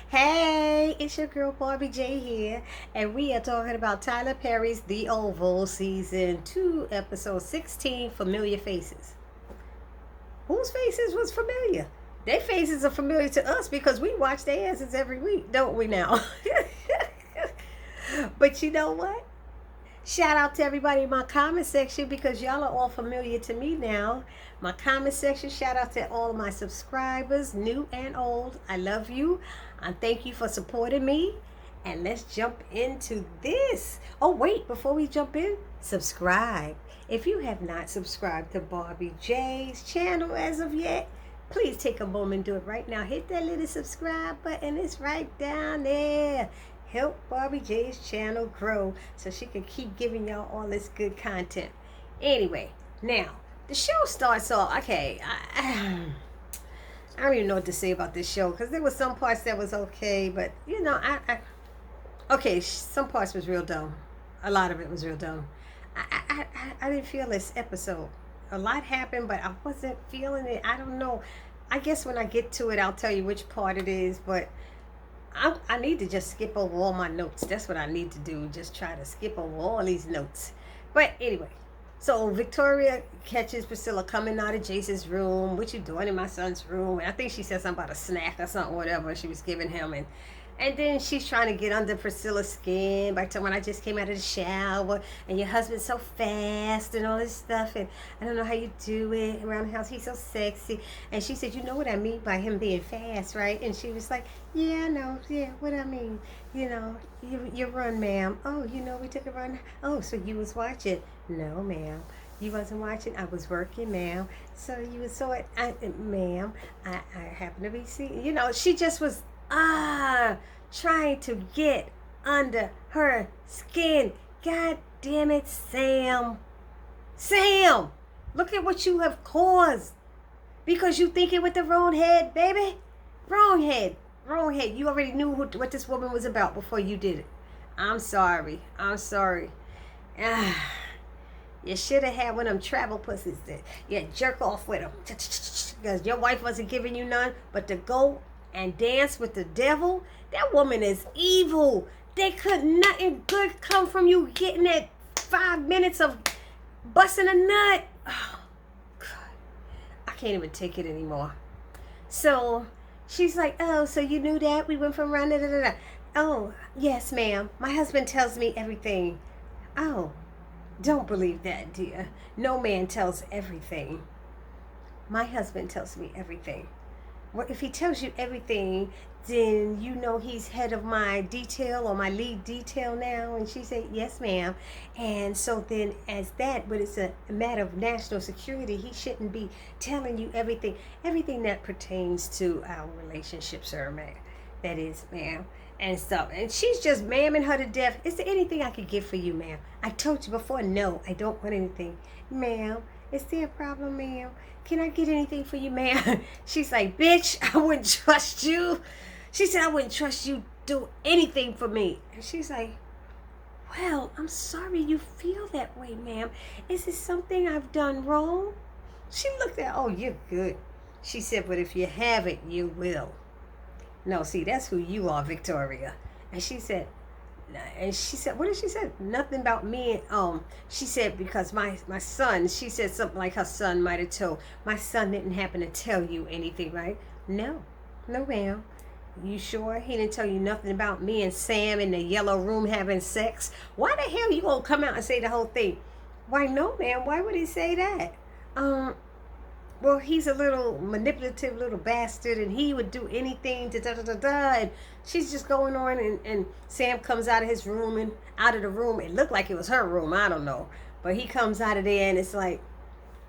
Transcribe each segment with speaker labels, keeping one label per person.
Speaker 1: Hey, it's your girl Barbie J here, and we are talking about Tyler Perry's The Oval Season 2, Episode 16, Familiar Faces. Whose faces was familiar? Their faces are familiar to us because we watch their asses every week, don't we now? But you know what? Shout out to everybody in my comment section because y'all are all familiar to me now. My comment section, shout out to all of my subscribers, new and old. I love you. And thank you for supporting me. And let's jump into this. Oh, wait, before we jump in, subscribe. If you have not subscribed to Barbie J's channel as of yet, please take a moment and do it right now. Hit that little subscribe button. It's right down there. Help Barbie J's channel grow so she can keep giving y'all all this good content. Anyway, now the show starts off. Okay, I don't even know what to say about this show because there was some parts that was okay, but okay, some parts was real dumb. A lot of it was real dumb. I didn't feel this episode. A lot happened, but I wasn't feeling it. I don't know. I guess when I get to it, I'll tell you which part it is, but I need to just skip over all my notes. That's what I need to do. Just try to skip over all these notes. But anyway, so Victoria catches Priscilla coming out of Jason's room. What you doing in my son's room? And I think she said something about a snack or something, whatever she was giving him. And then she's trying to get under Priscilla's skin by telling I just came out of the shower and your husband's so fast and all this stuff and I don't know how you do it around the house. He's so sexy. And she said, you know what I mean by him being fast, right? And she was like, yeah, I know. Yeah, what I mean. You know, you run, ma'am. Oh, you know, we took a run. Oh, so you was watching. No, ma'am. You wasn't watching. I was working, ma'am. So you was so, ma'am, I happen to be seeing. You know, she just was trying to get under her skin. God damn it, Sam. Sam, look at what you have caused. Because you thinking with the wrong head, baby. Wrong head. Wrong head. You already knew what this woman was about before you did it. I'm sorry. I'm sorry. You should have had one of them travel pussies that you jerk off with them. Because your wife wasn't giving you none, but to go and dance with the devil, that woman is evil. They could nothing good come from you getting that 5 minutes of busting a nut. Oh, God. I can't even take it anymore. So she's like, oh, so you knew that? We went from around, da, da, da, da. Oh, yes, ma'am. My husband tells me everything. Oh, don't believe that, dear. No man tells everything. My husband tells me everything. Well, if he tells you everything, then you know he's head of my detail or my lead detail now. And she said, yes, ma'am. And so then as that, but it's a matter of national security, he shouldn't be telling you everything that pertains to our relationship, sir, ma'am. That is, ma'am. And stuff. And she's just mamming her to death. Is there anything I could get for you, ma'am? I told you before, no, I don't want anything. Ma'am, is there a problem, ma'am? Can I get anything for you, ma'am? She's like, bitch, I wouldn't trust you. She said, I wouldn't trust you do anything for me. And she's like, well, I'm sorry you feel that way, ma'am. Is it something I've done wrong? She looked at, oh, you're good. She said, but if you haven't, you will. No, see, that's who you are, Victoria. And she said, what did she say? Nothing about me. She said, because my son, she said something like her son might have told. My son didn't happen to tell you anything, right? No, ma'am. You sure he didn't tell you nothing about me and Sam in the yellow room having sex? Why the hell you gonna come out and say the whole thing? Why, no, ma'am. Why would he say that? Well, he's a little manipulative little bastard, and he would do anything to da-da-da-da, and she's just going on, and Sam comes out of his room, and out of the room, it looked like it was her room, I don't know, but he comes out of there, and it's like,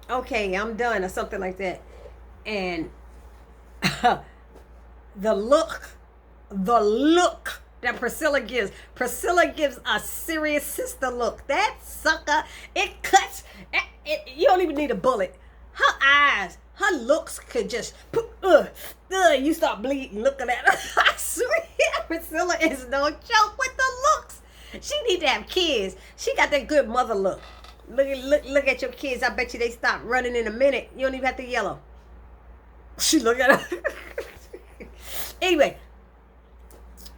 Speaker 1: okay, I'm done, or something like that, and the look that Priscilla gives a serious sister look. That sucker, it cuts, you don't even need a bullet. Her eyes, her looks could just, you start bleeding looking at her. I swear, Priscilla is no joke with the looks. She need to have kids. She got that good mother look. Look at your kids. I bet you they stop running in a minute. You don't even have to yell them. She look at her. Anyway,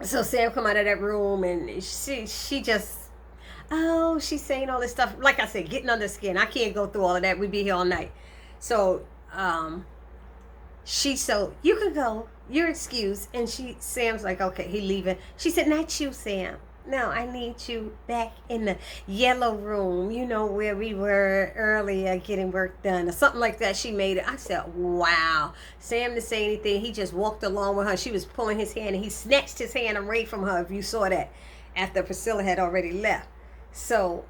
Speaker 1: So Sam come out of that room and she just, oh, she's saying all this stuff. Like I said, getting under the skin. I can't go through all of that. We'd be here all night. So so you can go. You're excused. And Sam's like, okay, he leaving. She said, not you, Sam. No, I need you back in the yellow room, you know, where we were earlier getting work done or something like that. She made it. I said, wow. Sam didn't say anything. He just walked along with her. She was pulling his hand and he snatched his hand away from her, if you saw that, after Priscilla had already left. So,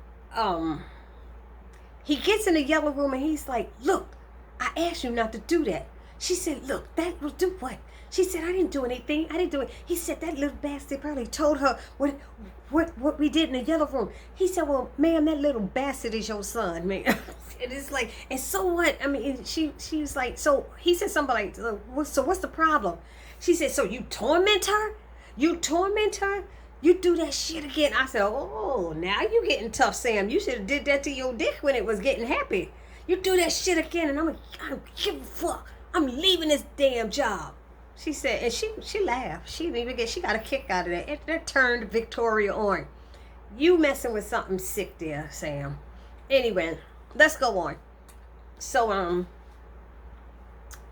Speaker 1: he gets in the yellow room and he's like, look, I asked you not to do that. She said, look, that will do what? She said, I didn't do anything. I didn't do it. He said, that little bastard probably told her what we did in the yellow room. He said, well, ma'am, that little bastard is your son, man. And it's like, and so what? I mean, she was like, so he said something like, so what's the problem? She said, so you torment her? You torment her? You do that shit again. I said, oh, now you getting tough, Sam. You should have did that to your dick when it was getting happy. You do that shit again, and I don't give a fuck. I'm leaving this damn job. She said, and she laughed. She didn't even she got a kick out of that. That turned Victoria on. You messing with something sick there, Sam. Anyway, let's go on. So,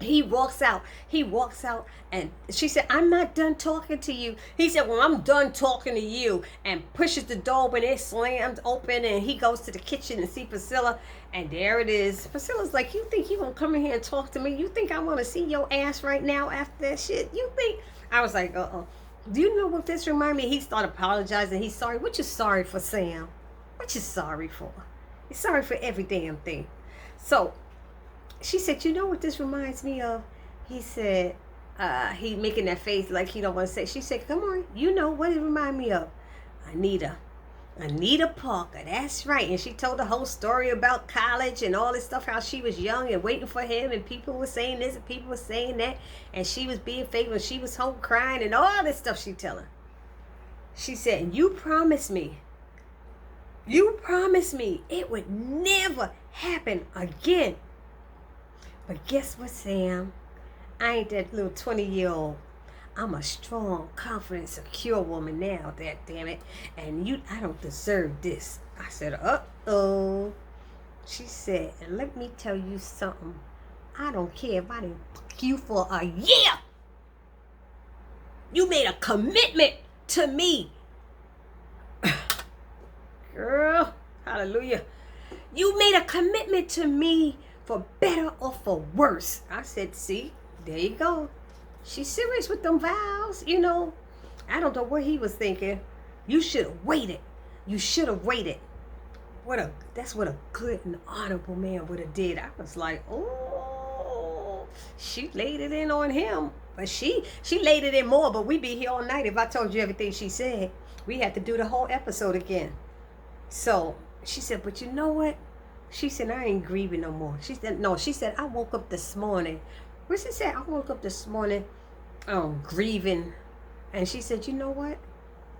Speaker 1: he walks out, and she said, I'm not done talking to you. He said, well, I'm done talking to you, and pushes the door open. It slams open, and he goes to the kitchen and see Priscilla, and there it is. Priscilla's like, you think you gonna come in here and talk to me? You think I want to see your ass right now after that shit? You think? I was like, do you know what this remind me? He started apologizing. He's sorry. What you sorry for, Sam? What you sorry for? You're sorry for every damn thing. So she said, you know what this reminds me of? He said, he making that face like he don't want to say. She said, come on, you know what it remind me of? Anita Parker, that's right. And she told the whole story about college and all this stuff, how she was young and waiting for him, and people were saying this and people were saying that, and she was being faithful, and she was home crying and all this stuff she telling. She said, you promised me it would never happen again. But guess what, Sam? I ain't that little 20-year-old. I'm a strong, confident, secure woman now, that damn it. And I don't deserve this. I said, uh-oh. She said, and let me tell you something. I don't care if I didn't fuck you for a year. You made a commitment to me. Girl, hallelujah. You made a commitment to me for better or for worse. I said, see, there you go. She's serious with them vows, you know. I don't know what he was thinking. You should have waited. That's what a good and honorable man would have did. I was like, oh, she laid it in on him. But she laid it in more, but we'd be here all night if I told you everything she said. We had to do the whole episode again. So she said, but you know what? She said, I ain't grieving no more. She said, I woke up this morning. What she said, I woke up this morning grieving. And she said, you know what?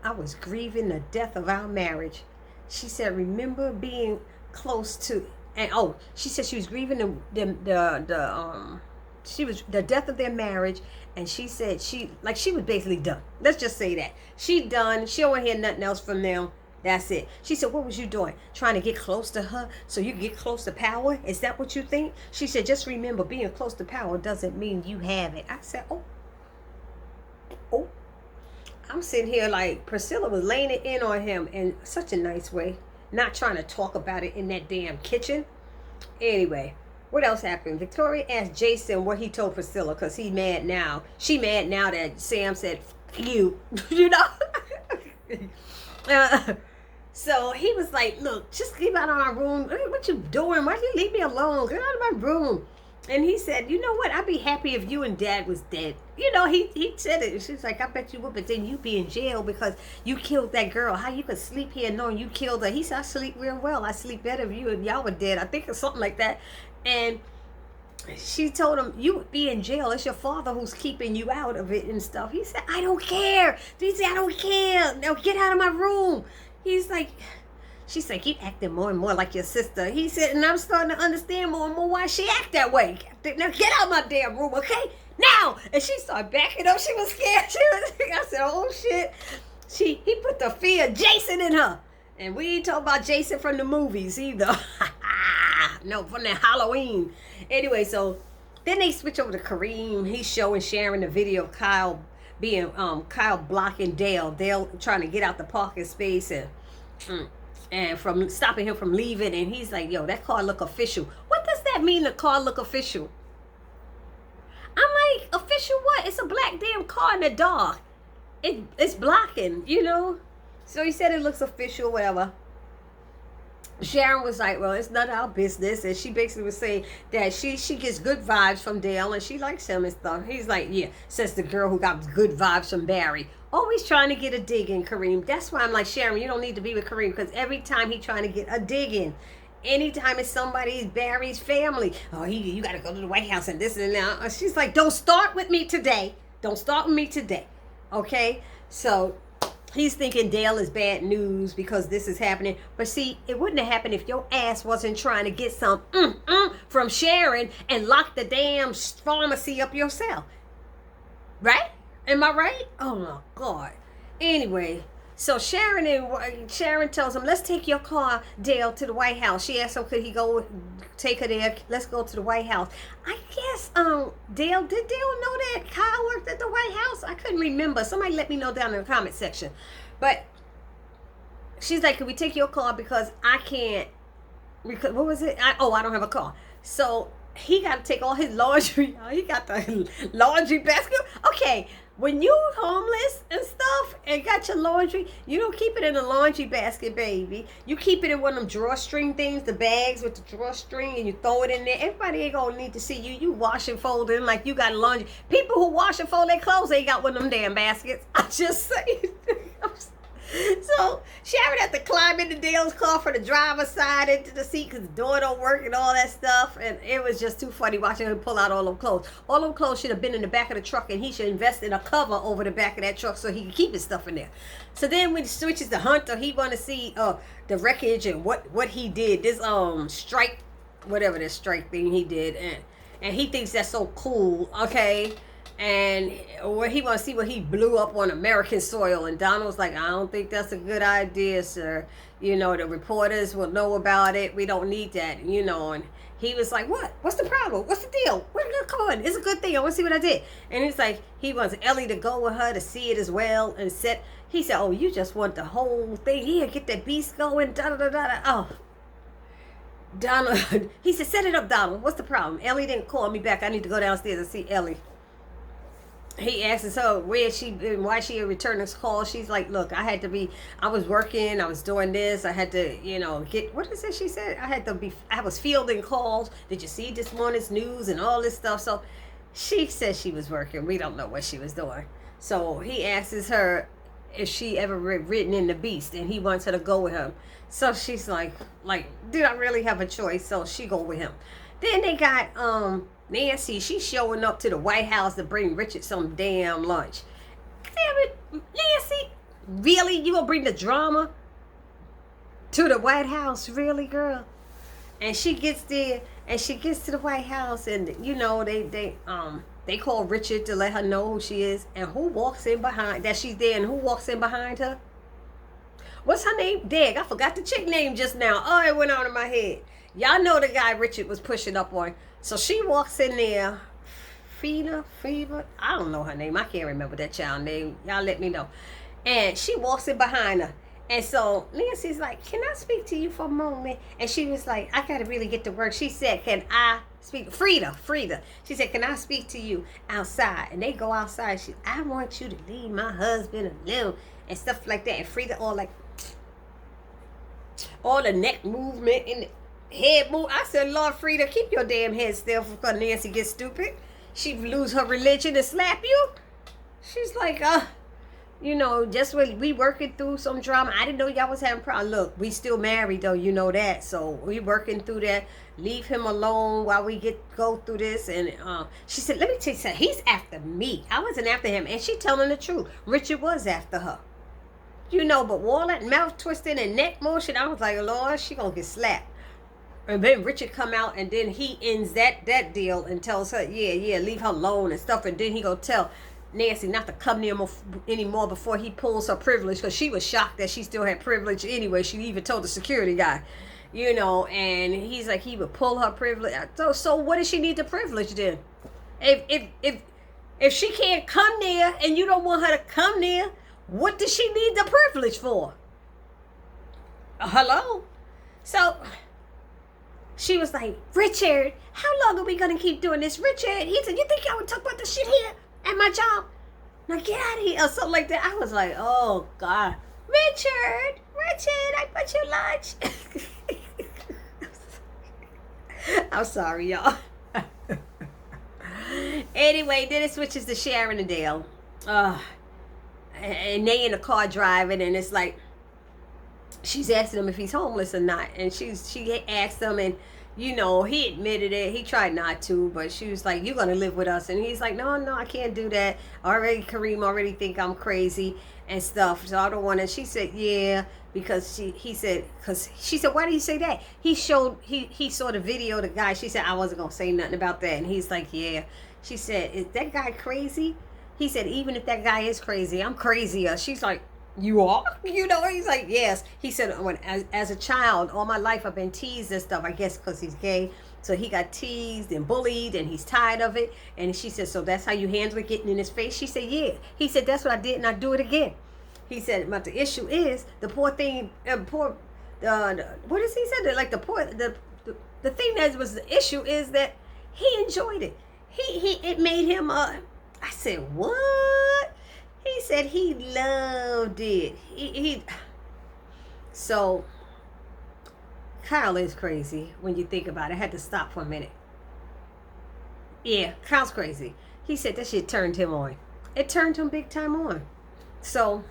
Speaker 1: I was grieving the death of our marriage. She said, remember being close to, and she said she was grieving the death of their marriage. And she said she was basically done. Let's just say that. She done. She don't want to hear nothing else from them. That's it. She said, what was you doing? Trying to get close to her so you get close to power? Is that what you think? She said, just remember, being close to power doesn't mean you have it. I said, oh. I'm sitting here like Priscilla was laying it in on him in such a nice way. Not trying to talk about it in that damn kitchen. Anyway, what else happened? Victoria asked Jason what he told Priscilla because he mad now. She mad now that Sam said, you. You know? So he was like, look, just get out of my room. What you doing? Why you leave me alone? Get out of my room. And he said, you know what? I'd be happy if you and Dad was dead. You know, he said it. She's like, I bet you would, but then you'd be in jail because you killed that girl. How you could sleep here knowing you killed her? He said, I sleep real well. I sleep better if you and y'all were dead. I think it's something like that. And she told him, you would be in jail. It's your father who's keeping you out of it and stuff. He said, I don't care. He said, I don't care. Now get out of my room. He's like, She's like, you acting more and more like your sister. He said, and I'm starting to understand more and more why she act that way. Now get out of my damn room, okay? Now! And she started backing up. She was scared. I said, oh shit. He put the fear of Jason in her. And we ain't talking about Jason from the movies either. No, from that Halloween. Anyway, so then they switch over to Kareem. He's showing Sharon the video of Kyle blocking Dale. Dale trying to get out the parking space and from stopping him from leaving. And he's like, yo, that car look official. What does that mean, the car look official? I'm like, official what? It's a black damn car in the dark. It's blocking, you know? So he said it looks official, whatever. Sharon was like, well, it's none of our business. And she basically was saying that she gets good vibes from Dale and she likes him and stuff. He's like, yeah, says the girl who got good vibes from Barry. Always trying to get a dig in, Kareem. That's why I'm like, Sharon, you don't need to be with Kareem, because every time he trying to get a dig in, anytime it's somebody's Barry's family, oh, you got to go to the White House and this and that. She's like, don't start with me today. Don't start with me today. Okay? So he's thinking Dale is bad news because this is happening. But see, it wouldn't have happened if your ass wasn't trying to get some from Sharon and lock the damn pharmacy up yourself. Right? Am I right? Oh my God. Anyway, so Sharon tells him, let's take your car, Dale, to the White House. She asked him, could he go take her there? Let's go to the White House. I guess Dale know that Kyle worked at the White House? I couldn't remember. Somebody let me know down in the comment section. But she's like, can we take your car because I can't, what was it? I don't have a car. So he got to take all his laundry. He got the laundry basket. Okay, when you homeless and stuff and got your laundry, you don't keep it in a laundry basket, baby. You keep it in one of them drawstring things, the bags with the drawstring, and you throw it in there. Everybody ain't gonna need to see you. You wash and fold in like you got laundry. People who wash and fold their clothes ain't got one of them damn baskets. I just say. So Sharon had to climb into Dale's car for the driver's side into the seat because the door don't work and all that stuff. And it was just too funny watching him pull out all them clothes. All them clothes should have been in the back of the truck, and he should invest in a cover over the back of that truck so he can keep his stuff in there. So then when he switches to Hunter, he want to see the wreckage and what he did. This strike, whatever this strike thing he did, and he thinks that's so cool. Okay. And where he wants to see what he blew up on American soil. And Donald's like, I don't think that's a good idea, sir. You know, the reporters will know about it. We don't need that, you know. And he was like, what? What's the problem? What's the deal? Come on, it's a good thing. I want to see what I did. And he's like, he wants Ellie to go with her to see it as well. And he said, oh, you just want the whole thing. Here, get that beast going. Da-da-da-da-da. Oh. Donald, he said, set it up, Donald. What's the problem? Ellie didn't call me back. I need to go downstairs and see Ellie. He asks her why she returned his call. She's like, look, I was working, I was doing this, I had to, what is it she said? I was fielding calls. Did you see this morning's news and all this stuff? So she said she was working. We don't know what she was doing. So he asks her if she ever ridden in the Beast, and he wants her to go with him. So she's like, did I really have a choice? So she go with him. Then they got, Nancy, she's showing up to the White House to bring Richard some damn lunch. Damn it, Nancy, really? You gonna bring the drama to the White House? Really, girl? And she gets there, and she gets to the White House, and they call Richard to let her know who she is, and who walks in behind, that she's there, and who walks in behind her? What's her name? Dag, I forgot the chick name just now. Oh, it went out of my head. Y'all know the guy Richard was pushing up on. So she walks in there, Fever, I don't know her name. I can't remember that child name. Y'all let me know. And she walks in behind her. And so Nancy's like, can I speak to you for a moment? And she was like, I got to really get to work. She said, can I speak? Frida. She said, can I speak to you outside? And they go outside. I want you to leave my husband alone and stuff like that. And Frida all the neck movement and the head move. I said, Lord, Frida, keep your damn head still before Nancy gets stupid. She lose her religion and slap you. She's like, just when we working through some drama. I didn't know y'all was having problems. Look, we still married though, you know that. So we working through that. Leave him alone while we go through this. And she said, let me tell you something. He's after me. I wasn't after him. And she telling the truth. Richard was after her. You know, but all that mouth twisting and neck motion, I was like, Lord, she gonna get slapped. And then Richard come out, and then he ends that deal and tells her, yeah, leave her alone and stuff. And then he gonna tell Nancy not to come near him anymore before he pulls her privilege, because she was shocked that she still had privilege anyway. She even told the security guy, you know, and he's like, he would pull her privilege. So what does she need the privilege then? If she can't come near and you don't want her to come near, what does she need the privilege for? Hello? So she was like, Richard, how long are we going to keep doing this? Richard, he said, you think I would talk about this shit here at my job? Now get out of here, or something like that. I was like, oh, God. Richard, I bought you lunch. I'm sorry, y'all. Anyway, then it switches to Sharon and Dale. And they in the car driving, and it's like, she's asking him if he's homeless or not. And she asked him, and, you know, he admitted it. He tried not to, but she was like, you're going to live with us. And he's like, no, I can't do that. Kareem already think I'm crazy and stuff. So I don't want to. She said, yeah, because she said, why do you say that? He saw the video, the guy. She said, I wasn't going to say nothing about that. And he's like, yeah. She said, is that guy crazy? He said, even if that guy is crazy, I'm crazier. She's like, you are? You know, he's like, yes. He said, as a child, all my life I've been teased and stuff, I guess because he's gay. So he got teased and bullied, and he's tired of it. And she said, so that's how you handle it, getting in his face? She said, yeah. He said, that's what I did, and I do it again. He said, but the issue is, the poor thing, what does he say? Like the thing that was the issue is that he enjoyed it. It made him, I said, what? He said he loved it. So Kyle is crazy when you think about it. I had to stop for a minute. Yeah, Kyle's crazy. He said that shit turned him on. It turned him big time on. So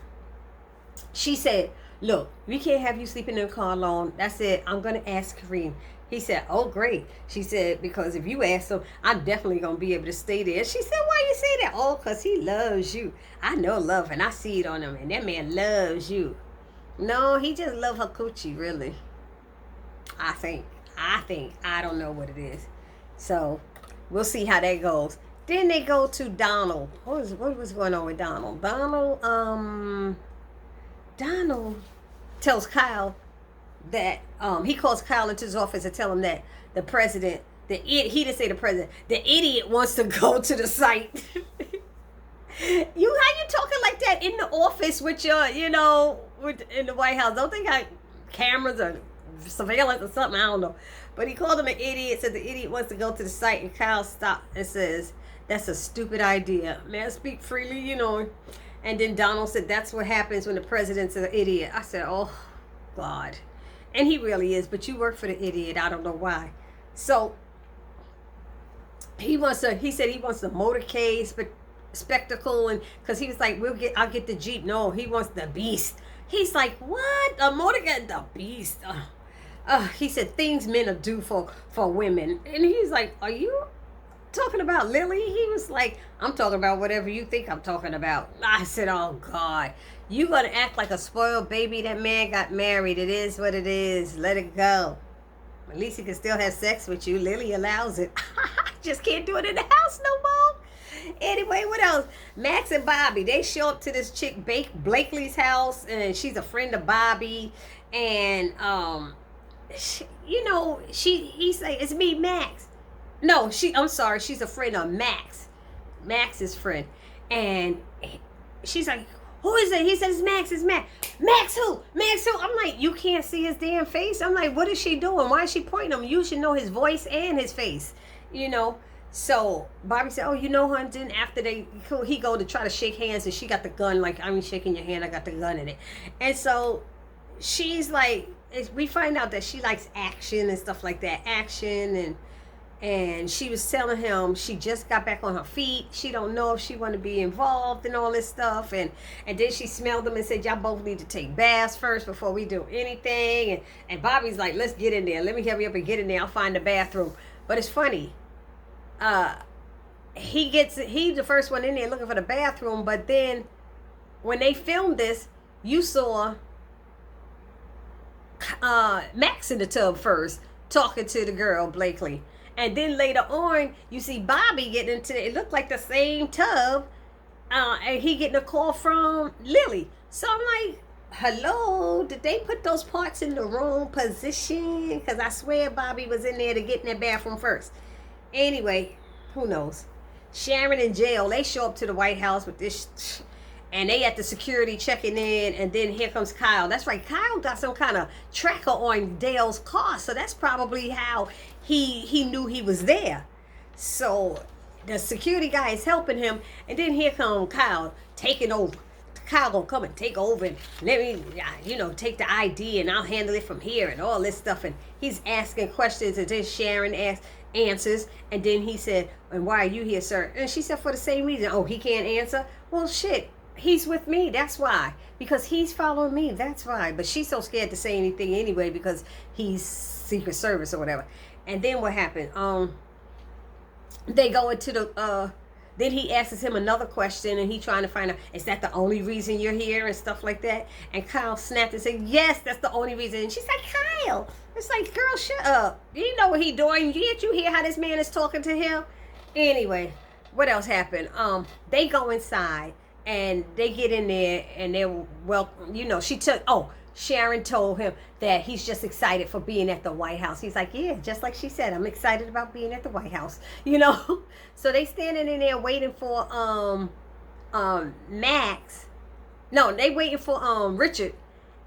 Speaker 1: she said, look, we can't have you sleeping in the car alone. That's it. I'm going to ask Kareem. He said, oh, great. She said, because if you ask him, I'm definitely going to be able to stay there. She said, why you say that? Oh, because he loves you. I know love, and I see it on him, and that man loves you. No, he just loves her coochie, really. I think. I don't know what it is. So we'll see how that goes. Then they go to Donald. What was going on with Donald? Donald tells Kyle that he calls Kyle into his office and tell him that the president, he didn't say the president, the idiot wants to go to the site. How you talking like that in the office with your, in the White House? Don't they got cameras or surveillance or something? I don't know. But he called him an idiot, said the idiot wants to go to the site, and Kyle stopped and says, that's a stupid idea. May I speak freely, And then Donald said, that's what happens when the president's an idiot. I said, oh, God. And he really is, but you work for the idiot. I don't know why. So he said he wants the motorcade spectacle, and because he was like, I'll get the Jeep. No, he wants the beast. He's like, what? A motorcade, the beast. He said things men will do for women. And he's like, are you talking about Lily? He was like, I'm talking about whatever you think I'm talking about. I said, oh God, you gonna act like a spoiled baby? That man got married. It is what it is. Let it go. At least he can still have sex with you. Lily allows it. Just can't do it in the house no more. Anyway, what else? Max and Bobby, they show up to this chick Blakely's house, and she's a friend of Bobby. And he's like, it's me, Max. No, I'm sorry, she's a friend of Max. Max's friend. And she's like, who is it? He says, Max, it's Max. Max who? I'm like, you can't see his damn face? I'm like, what is she doing? Why is she pointing him? You should know his voice and his face, So Bobby said, oh, you know her? And then after he go to try to shake hands, and she got the gun, like, I'm shaking your hand, I got the gun in it. And so she's like, we find out that she likes action and stuff like that. Action, and she was telling him she just got back on her feet. She don't know if she want to be involved in all this stuff. And then she smelled them and said, y'all both need to take baths first before we do anything. And Bobby's like, let's get in there. Let me hurry up and get in there. I'll find the bathroom. But it's funny. He's the first one in there looking for the bathroom. But then when they filmed this, you saw Max in the tub first, talking to the girl Blakely, and then later on you see Bobby getting into it. It looked like the same tub, and he getting a call from Lily. So I'm like, hello, did they put those parts in the wrong position? Because I swear Bobby was in there to get in that bathroom first. Anyway, who knows? Sharon in jail. They show up to the White House with this, and they at the security checking in, and then here comes Kyle. That's right, Kyle got some kind of tracker on Dale's car, so that's probably how he knew he was there. So the security guy is helping him, and then here come Kyle taking over. Kyle gonna come and take over and let me, take the ID and I'll handle it from here and all this stuff. And he's asking questions, and then Sharon answers, and then he said, and why are you here, sir? And she said, for the same reason. Oh, he can't answer? Well, shit, he's with me, that's why. Because he's following me, that's why. But she's so scared to say anything anyway because he's Secret Service or whatever. And then what happened? They go into the then he asks him another question, and he trying to find out, is that the only reason you're here and stuff like that? And Kyle snapped and said, yes, that's the only reason. And she's like, Kyle. It's like, girl, shut up. You know what he doing? Did you hear how this man is talking to him? Anyway, what else happened? They go inside, and they get in there, and they're, well, Sharon told him that he's just excited for being at the White House. He's like, yeah, just like she said, I'm excited about being at the White House, So they standing in there waiting for Max. No, they waiting for Richard.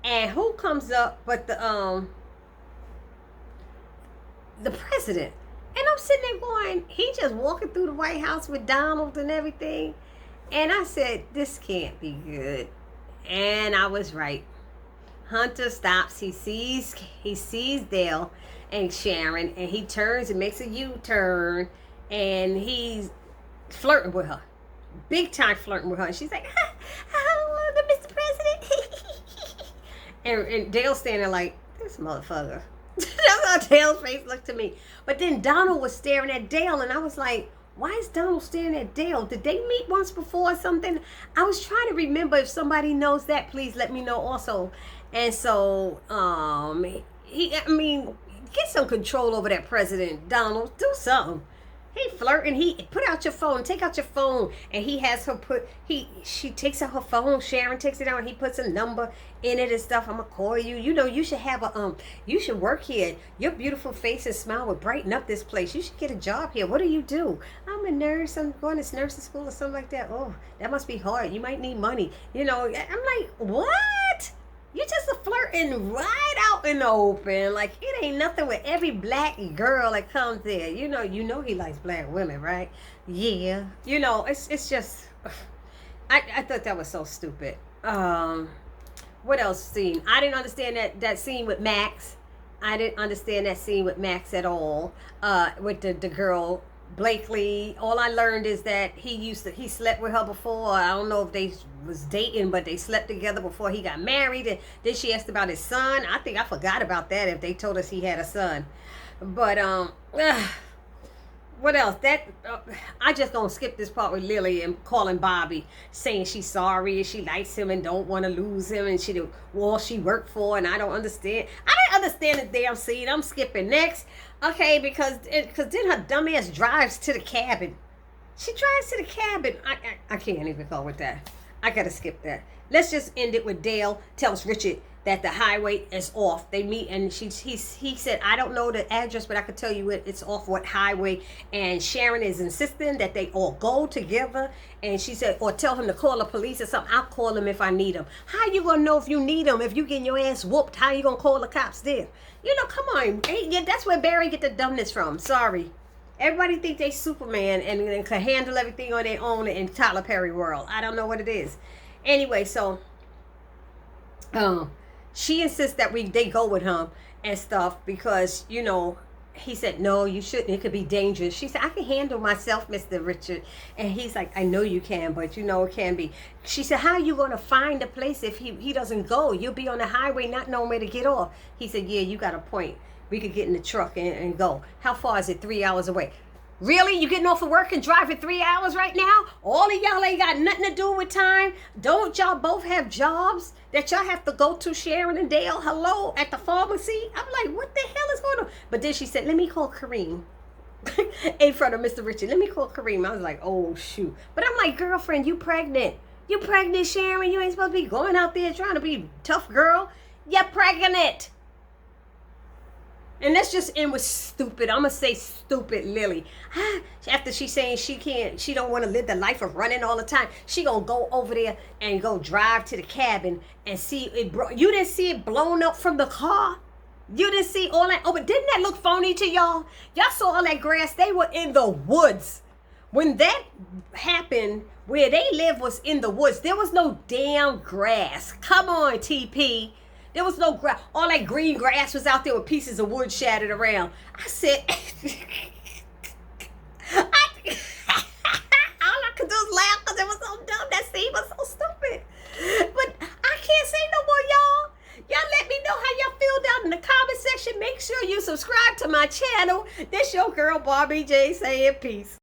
Speaker 1: And who comes up but the president. And I'm sitting there going, he just walking through the White House with Donald and everything. And I said, this can't be good. And I was right. Hunter stops. He sees Dale and Sharon, and he turns and makes a U-turn, and he's flirting with her, big time flirting with her. And she's like, "Hello, Mr. President," and Dale's standing there like, this motherfucker. That's how Dale's face looked to me. But then Donald was staring at Dale, and I was like, why is Donald staring at Dale? Did they meet once before or something? I was trying to remember. If somebody knows that, please let me know also. And so, get some control over that president, Donald. Do something. He flirting. He put out your phone. Take out your phone. And he has her she takes out her phone. Sharon takes it out, and he puts a number in it and stuff. I'm gonna call you. You should have you should work here. Your beautiful face and smile would brighten up this place. You should get a job here. What do you do? I'm a nurse. I'm going to nursing school or something like that. Oh, that must be hard. You might need money. I'm like, what? You just a flirting right out in the open. Like, it ain't nothing with every black girl that comes there. You know he likes black women, right? Yeah. It's just, I thought that was so stupid. What else scene? I didn't understand that scene with Max. I didn't understand that scene with Max at all. With the girl Blakely. All I learned is that he slept with her before. I don't know if they was dating, but they slept together before he got married. And then she asked about his son. I think I forgot about that if they told us he had a son. But what else? I just don't skip this part with Lily and calling Bobby, saying she's sorry and she likes him and don't want to lose him, and she worked for, and I don't understand. I didn't understand the damn scene. I'm skipping next. Okay, because then her dumb ass drives to the cabin. She drives to the cabin. I can't even go with that. I gotta skip that. Let's just end it with Dale tells Richard that the highway is off. They meet, and he said, I don't know the address, but I could tell you it's off what highway. And Sharon is insisting that they all go together. And she said, or tell him to call the police or something. I'll call him if I need him. How you gonna know if you need him? If you getting your ass whooped, how you gonna call the cops there? Come on. Yeah, that's where Barry get the dumbness from. Sorry. Everybody think they Superman and can handle everything on their own in Tyler Perry world. I don't know what it is. Anyway, so she insists that they go with him and stuff because, he said, no, you shouldn't. It could be dangerous. She said, I can handle myself, Mr. Richard. And he's like, I know you can, but it can be. She said, how are you going to find a place if he doesn't go? You'll be on the highway not knowing where to get off. He said, yeah, you got a point. We could get in the truck and go. How far is it? 3 hours away. Really? You getting off of work and driving 3 hours right now? All of y'all ain't got nothing to do with time. Don't y'all both have jobs that y'all have to go to, Sharon and Dale? Hello, at the pharmacy? I'm like, what the hell is going on? But then she said, let me call Kareem. In front of Mr. Richard. Let me call Kareem. I was like, oh, shoot. But I'm like, girlfriend, you pregnant. You pregnant, Sharon. You ain't supposed to be going out there trying to be tough girl. You're pregnant. And let's just end with stupid. I'm going to say stupid Lily. After she's saying she don't want to live the life of running all the time. She going to go over there and go drive to the cabin and see it. You didn't see it blown up from the car? You didn't see all that? Oh, but didn't that look phony to y'all? Y'all saw all that grass. They were in the woods. When that happened, where they lived was in the woods. There was no damn grass. Come on, TP. There was no grass. All that green grass was out there with pieces of wood shattered around. I said, all I could do was laugh because it was so dumb. That scene was so stupid. But I can't say no more, y'all. Y'all let me know how y'all feel down in the comment section. Make sure you subscribe to my channel. This your girl, Barbie J, saying peace.